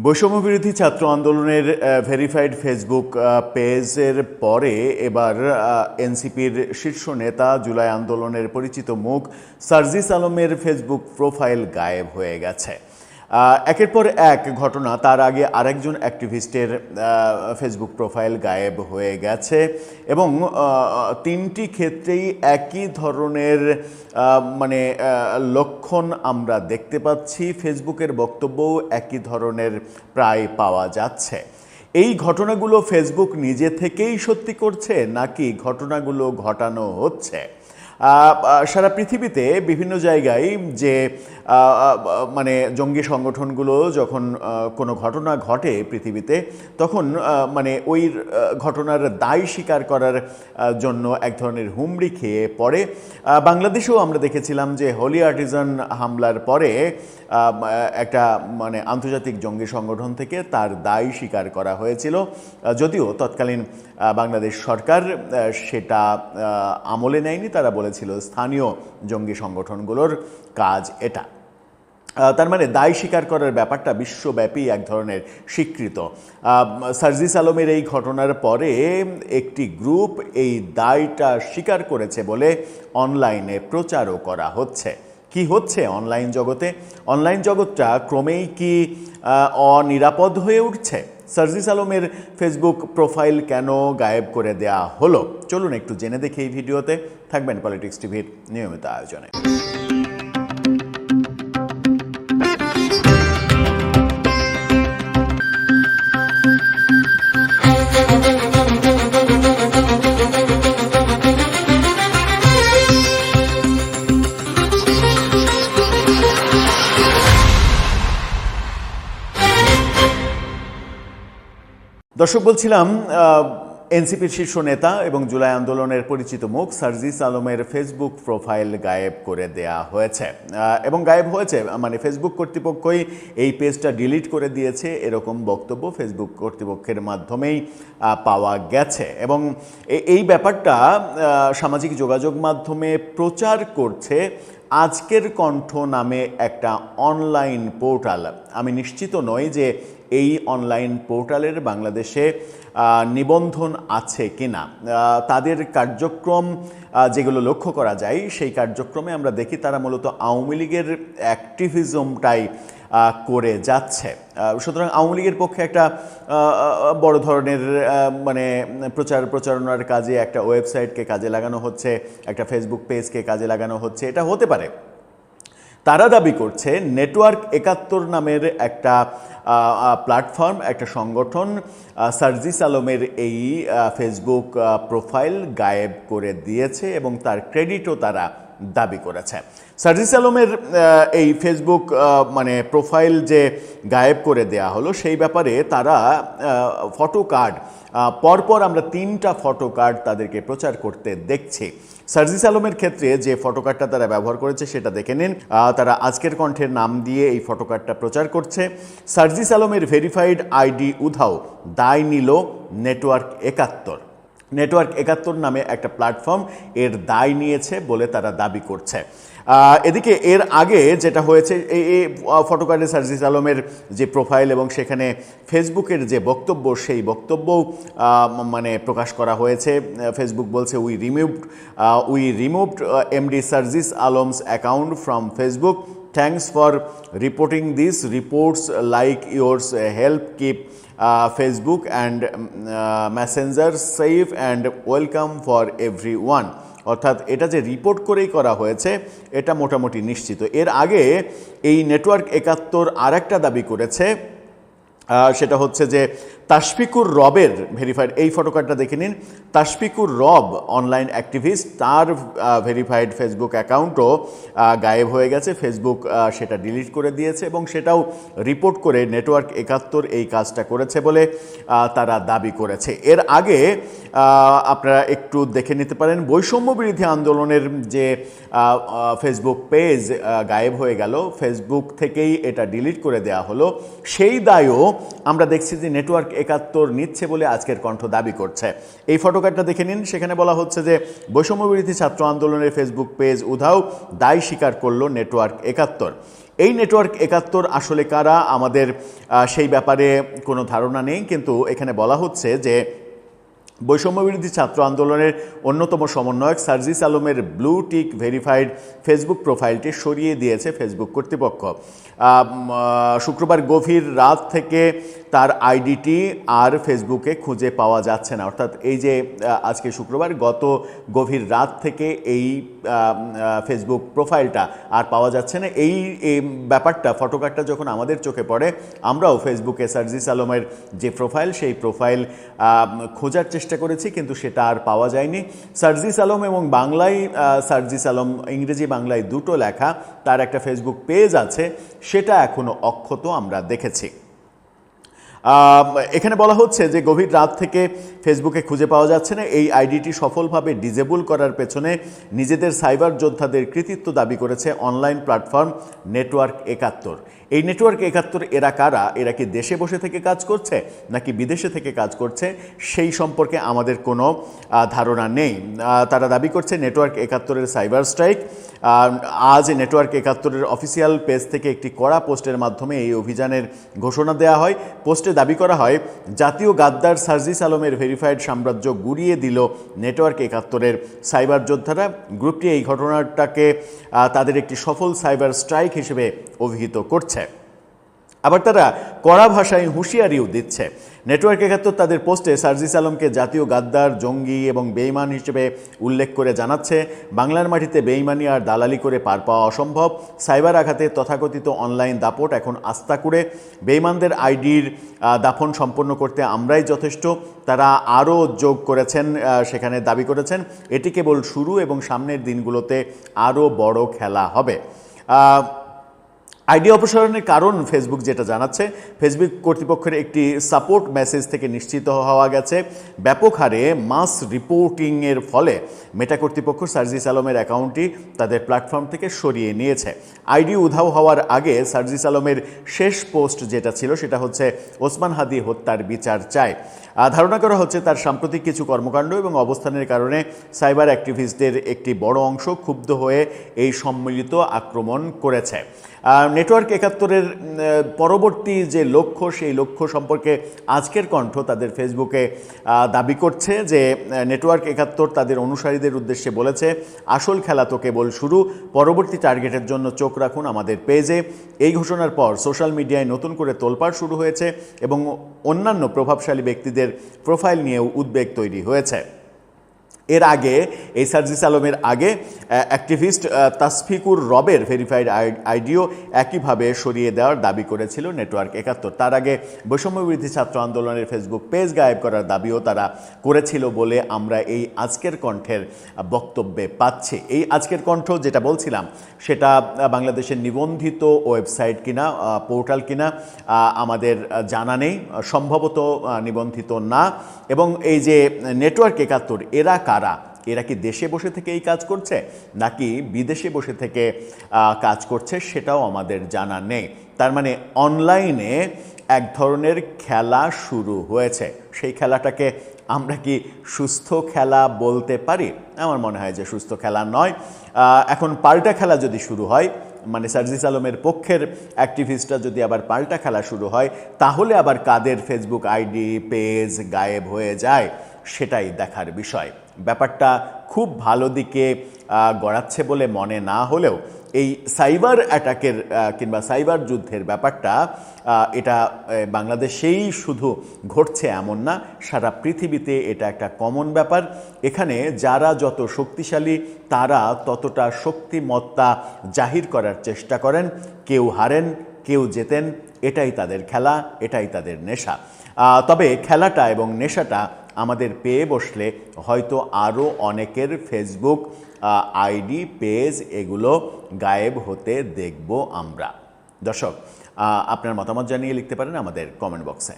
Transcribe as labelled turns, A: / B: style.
A: বৈষম্যবিরোধী ছাত্র আন্দোলনের ভেরিফাইড ফেসবুক পেজের পরে এবার এনসিপির শীর্ষ নেতা জুলাই আন্দোলনের পরিচিত মুখ সার্জিস আলমের ফেসবুক প্রোফাইল গায়েব হয়ে গেছে। একের পর এক ঘটনা, তার আগে আরেকজন অ্যাক্টিভিস্টের ফেসবুক প্রোফাইল গায়েব হয়ে গেছে এবং তিনটি ক্ষেত্রেই একই ধরনের লক্ষণ আমরা দেখতে পাচ্ছি। ফেসবুকের বক্তব্যও একই ধরনের প্রায় পাওয়া যাচ্ছে। এই ঘটনাগুলো ফেসবুক নিজে থেকেই সত্যি করছে নাকি ঘটনাগুলো ঘটানো হচ্ছে? সারা পৃথিবীতে বিভিন্ন জায়গায় যে জঙ্গি সংগঠনগুলো যখন কোনো ঘটনা ঘটে পৃথিবীতে, তখন ওই ঘটনার দায় স্বীকার করার জন্য এক ধরনের হুমড়ি খেয়ে পড়ে। বাংলাদেশেও আমরা দেখেছিলাম যে হোলি আর্টিজান হামলার পরে একটা আন্তর্জাতিক জঙ্গি সংগঠন থেকে তার দায় স্বীকার করা হয়েছিল, যদিও তৎকালীন বাংলাদেশ সরকার সেটা আমলে নেয়নি। তারা বলেছিল স্থানীয় জঙ্গি সংগঠনগুলোর কাজ এটা। তার মানে দায় স্বীকার করার ব্যাপারটা বিশ্বব্যাপী এক ধরনের স্বীকৃত। সার্জিস আলমের এই ঘটনার পরে একটি গ্রুপ এই দায়টা স্বীকার করেছে বলে অনলাইনে প্রচারও করা হচ্ছে। কি হচ্ছে অনলাইন জগতে? অনলাইন জগৎটা ক্রমেই কি অনিরাপদ হয়ে উঠছে? সার্জিস আলমের ফেসবুক প্রোফাইল কেন গায়েব করে দেয়া হলো? চলুন একটু জেনে দেখি এই ভিডিওতে। থাকবেন পলিটিক্স টিভির নিয়মিত আয়োজনে। দর্শক, বলছিলাম এনসিপির শীর্ষ নেতা এবং জুলাই আন্দোলনের পরিচিত মুখ সার্জিস আলমের ফেসবুক প্রোফাইল গায়েব করে দেয়া হয়েছে এবং গায়েব হয়েছে ফেসবুক কর্তৃপক্ষই এই পেজটা ডিলিট করে দিয়েছে, এরকম বক্তব্য ফেসবুক কর্তৃপক্ষের মাধ্যমেই পাওয়া গেছে। এবং এই ব্যাপারটা সামাজিক যোগাযোগ মাধ্যমে প্রচার করছে আজকের কণ্ঠ নামে একটা অনলাইন পোর্টাল। আমি নিশ্চিত নই যে এই অনলাইন পোর্টালের বাংলাদেশে নিবন্ধন আছে কিনা। তাদের কার্যক্রম যেগুলো লক্ষ্য করা যায়, সেই কার্যক্রমে আমরা দেখি তারা মূলত আওয়ামী লীগের অ্যাক্টিভিজমটাই করে যাচ্ছে। সুতরাং আওয়ামী লীগের পক্ষে একটা বড় ধরনের প্রচারণার কাজে একটা ওয়েবসাইটকে কাজে লাগানো হচ্ছে, একটা ফেসবুক পেজকে কাজে লাগানো হচ্ছে, এটা হতে পারে। তারা দাবি করছে নেটওয়ার্ক ৭১ নামের একটা প্ল্যাটফর্ম, একটা সংগঠন সার্জিস আলমের এই ফেসবুক প্রোফাইল গায়েব করে দিয়েছে এবং তার ক্রেডিটও তারা দাবি করেছে। সার্জিস আলমের এই ফেসবুক প্রোফাইল যে গায়েব করে দেয়া হলো, সেই ব্যাপারে তারা ফটো কার্ড, পরপর আমরা ৩টা ফটো কার্ড তাদেরকে প্রচার করতে দেখছি। সার্জিস আলমের ক্ষেত্রে যে ফটো কার্ডটা তারা ব্যবহার করেছে সেটা দেখে নিন। তারা আজকের কণ্ঠের নাম দিয়ে এই ফটো কার্ডটা প্রচার করছে। সার্জিস আলমের ভেরিফাইড আইডি উধাও, দায় নিল নেটওয়ার্ক ৭১। নেটওয়ার্ক ৭১ নামে একটা প্ল্যাটফর্ম এর দায় নিয়েছে বলে তারা দাবি করছে। এদিকে এর আগে যেটা হয়েছে, এই ফটোকার্ডে সার্জিস আলমের যে প্রোফাইল এবং সেখানে ফেসবুকের যে বক্তব্য, সেই বক্তব্যও প্রকাশ করা হয়েছে। ফেসবুক বলছে we removed MD Sarjis Alam's account from Facebook, thanks for reporting this, reports like yours help keep Facebook and Messenger safe and welcome for everyone. অর্থাৎ এটা যে রিপোর্ট করেই করা হয়েছে এটা মোটামুটি নিশ্চিত। এর আগে এই নেটওয়ার্ক ৭১ আরেকটা দাবি করেছে, সেটা হচ্ছে যে তাশফিকুর রবের ভেরিফাইড, এই ফটোকার্ডটা দেখে নিন, তাশফিকুর রব অনলাইন অ্যাক্টিভিস্ট, তার ভেরিফাইড ফেসবুক অ্যাকাউন্টও গায়েব হয়ে গেছে। ফেসবুক সেটা ডিলিট করে দিয়েছে এবং সেটাও রিপোর্ট করে নেটওয়ার্ক ৭১ এই কাজটা করেছে বলে তারা দাবি করেছে। এর আগে আপনারা একটু দেখে নিতে পারেন বৈষম্য বিরোধী আন্দোলনের যে ফেসবুক পেজ গায়েব হয়ে গেল, ফেসবুক থেকেই এটা ডিলিট করে দেওয়া হলো, সেই দায়ও আমরা দেখছি যে নেটওয়ার্ক ৭১ নিচ্ছে বলে আজকের কণ্ঠ দাবি করছে। এই ফটোকার্ডটা দেখে নিন, সেখানে বলা হচ্ছে যে বৈষম্য বিরোধী ছাত্র আন্দোলনের ফেসবুক পেজ উধাও, দায় স্বীকার করল নেটওয়ার্ক ৭১। এই নেটওয়ার্ক ৭১ আসলে কারা আমাদের সেই ব্যাপারে কোনো ধারণা নেই, কিন্তু এখানে বলা হচ্ছে যে বৈষম্যবিরোধী ছাত্র আন্দোলনের অন্যতম সমন্বয়ক সার্জিস আলমের ব্লু টিক ভেরিফাইড ফেসবুক প্রোফাইলটি সরিয়ে দিয়েছে ফেসবুক কর্তৃপক্ষ। শুক্রবার গভীর রাত থেকে তার আইডিটি আর ফেসবুকে খুঁজে পাওয়া যাচ্ছে না, অর্থাৎ এই যে আজকে শুক্রবার গত গভীর রাত থেকে এই ফেসবুক প্রোফাইলটা আর পাওয়া যাচ্ছে না। এই ব্যাপারটা ফটোকার্ডটা যখন আমাদের চোখে পড়ে, আমরাও ফেসবুকে সার্জিস আলমের যে প্রোফাইল সেই প্রোফাইল খোঁজার চেষ্টা করেছি, কিন্তু সেটা আর পাওয়া যায়নি। সার্জিস আলম এবং বাংলায় সার্জিস আলম, ইংরেজি বাংলায় দুটো লেখা, তার একটা ফেসবুক পেজ আছে, সেটা এখনো অক্ষত আমরা দেখেছি। এখানে বলা হচ্ছে যে গভীর রাত থেকে ফেসবুকে খুঁজে পাওয়া যাচ্ছে না। এই আইডিটি সফলভাবে ডিজেবল করার পেছনে নিজেদের সাইবার যোদ্ধাদের কৃতিত্ব দাবি করেছে অনলাইন প্ল্যাটফর্ম নেটওয়ার্ক ৭১। এই নেটওয়ার্ক ৭১ এরা কারা? এরা কি দেশে বসে থেকে কাজ করছে নাকি বিদেশে থেকে কাজ করছে সেই সম্পর্কে আমাদের কোনো ধারণা নেই। তারা দাবি করছে নেটওয়ার্ক ৭১-এর সাইবার স্ট্রাইক। আজ নেটওয়ার্ক ৭১-এর অফিসিয়াল পেজ থেকে একটি কড়া পোস্টের মাধ্যমে এই অভিযানের ঘোষণা দেওয়া হয়। পোস্টে দাবি করা হয়, জাতীয় গাদ্দার সার্জিস আলমের ভেরিফাইড সাম্রাজ্য গুড়িয়ে দিল নেটওয়ার্ক ৭১-এর সাইবার যোদ্ধারা। গ্রুপটি এই ঘটনাটাকে তাদের একটি সফল সাইবার স্ট্রাইক হিসেবে অভিহিত করছে। আবার তারা কড়া ভাষায় হুঁশিয়ারিও দিচ্ছে। নেটওয়ার্ক ৭১ তাদের পোস্টে সার্জিস আলমকে জাতীয় গাদ্দার, জঙ্গি এবং বেইমান হিসেবে উল্লেখ করে জানাচ্ছে, বাংলার মাটিতে বেইমানি আর দালালি করে পার পাওয়া অসম্ভব। সাইবার আঘাতে তথাকথিত অনলাইন দাপট এখন আস্থা করে। বেইমানদের আইডির দাফন সম্পন্ন করতে আমরাই যথেষ্ট। তারা আরও যোগ করেছেন, সেখানে দাবি করেছেন এটি কেবল শুরু এবং সামনের দিনগুলোতে আরও বড় খেলা হবে। আইডি অপসারণের কারণ ফেসবুক যেটা জানাচ্ছে, ফেসবুক কর্তৃপক্ষের একটি সাপোর্ট মেসেজ থেকে নিশ্চিত হওয়া গেছে ব্যাপক হারে মাস রিপোর্টিংয়ের ফলে মেটা কর্তৃপক্ষ সার্জিস আলমের অ্যাকাউন্টটি তাদের প্ল্যাটফর্ম থেকে সরিয়ে নিয়েছে। আইডি উধাও হওয়ার আগে সার্জিস আলমের শেষ পোস্ট যেটা ছিল সেটা হচ্ছে ওসমান হাদি হত্যার বিচার চায়। ধারণা করা হচ্ছে তার সাম্প্রতিক কিছু কর্মকাণ্ড এবং অবস্থানের কারণে সাইবার অ্যাক্টিভিস্টদের একটি বড় অংশ ক্ষুব্ধ হয়ে এই সম্মিলিত আক্রমণ করেছে। নেটওয়ার্ক ৭১-এর পরবর্তী যে লক্ষ্য, সেই লক্ষ্য সম্পর্কে আজকের কণ্ঠ তাদের ফেসবুকে দাবি করছে যে নেটওয়ার্ক ৭১ তাদের অনুসারীদের উদ্দেশ্যে বলেছে, আসল খেলা তো কেবল শুরু, পরবর্তী টার্গেটের জন্য চোখ রাখুন আমাদের পেজে। এই ঘোষণার পর সোশ্যাল মিডিয়ায় নতুন করে তোলপাড় শুরু হয়েছে এবং অন্যান্য প্রভাবশালী ব্যক্তিদের প্রোফাইল নিয়েও উদ্বেগ তৈরি হয়েছে। এর আগে এই সার্জিস আলমের আগে অ্যাক্টিভিস্ট তাসফিকুর রবের ভেরিফাইড আইডিও একইভাবে সরিয়ে দেওয়ার দাবি করেছিল নেটওয়ার্ক ৭১। তার আগে বৈষম্যবিরোধী ছাত্র আন্দোলনের ফেসবুক পেজ গায়েব করার দাবিও তারা করেছিল বলে আমরা এই আজকের কণ্ঠের বক্তব্যে পাচ্ছি। এই আজকের কণ্ঠ যেটা বলছিলাম সেটা বাংলাদেশের নিবন্ধিত ওয়েবসাইট কিনা, পোর্টাল কিনা আমাদের জানা নেই, সম্ভবত নিবন্ধিত না। এবং এই যে নেটওয়ার্ক ৭১ এরা এরা কি দেশে বসে থেকে এই কাজ করছে নাকি বিদেশে বসে থেকে কাজ করছে সেটাও আমাদের জানা নেই। তার মানে অনলাইনে এক ধরনের খেলা শুরু হয়েছে। সেই খেলাটাকে আমরা কি সুস্থ খেলা বলতে পারি? আমার মনে হয় যে সুস্থ খেলা নয়। এখন পাল্টা খেলা যদি শুরু হয়, মানে সার্জিস আলমের পক্ষের অ্যাক্টিভিস্টরা যদি আবার পাল্টা খেলা শুরু হয়, তাহলে আবার কাদের ফেসবুক আইডি পেজ গায়েব হয়ে যায় সেটাই দেখার বিষয়। ব্যাপারটা খুব ভালো দিকে গড়াচ্ছে বলে মনে না হলেও এই সাইবার অ্যাটাকের কিংবা সাইবার যুদ্ধের ব্যাপারটা এটা বাংলাদেশেই শুধু ঘটছে এমন না, সারা পৃথিবীতে এটা একটা কমন ব্যাপার। এখানে যারা যত শক্তিশালী তারা ততটা শক্তিমত্তা জাহির করার চেষ্টা করেন। কেউ হারেন, কেউ জেতেন, এটাই তাদের খেলা, এটাই তাদের নেশা। তবে খেলাটা এবং নেশাটা আমাদের পেয়ে বসলে হয়তো আরও অনেকের ফেসবুক আইডি পেজ এগুলো গায়েব হতে দেখব আমরা। দর্শক, আপনার মতামত জানিয়ে লিখতে পারেন আমাদের কমেন্ট বক্সে।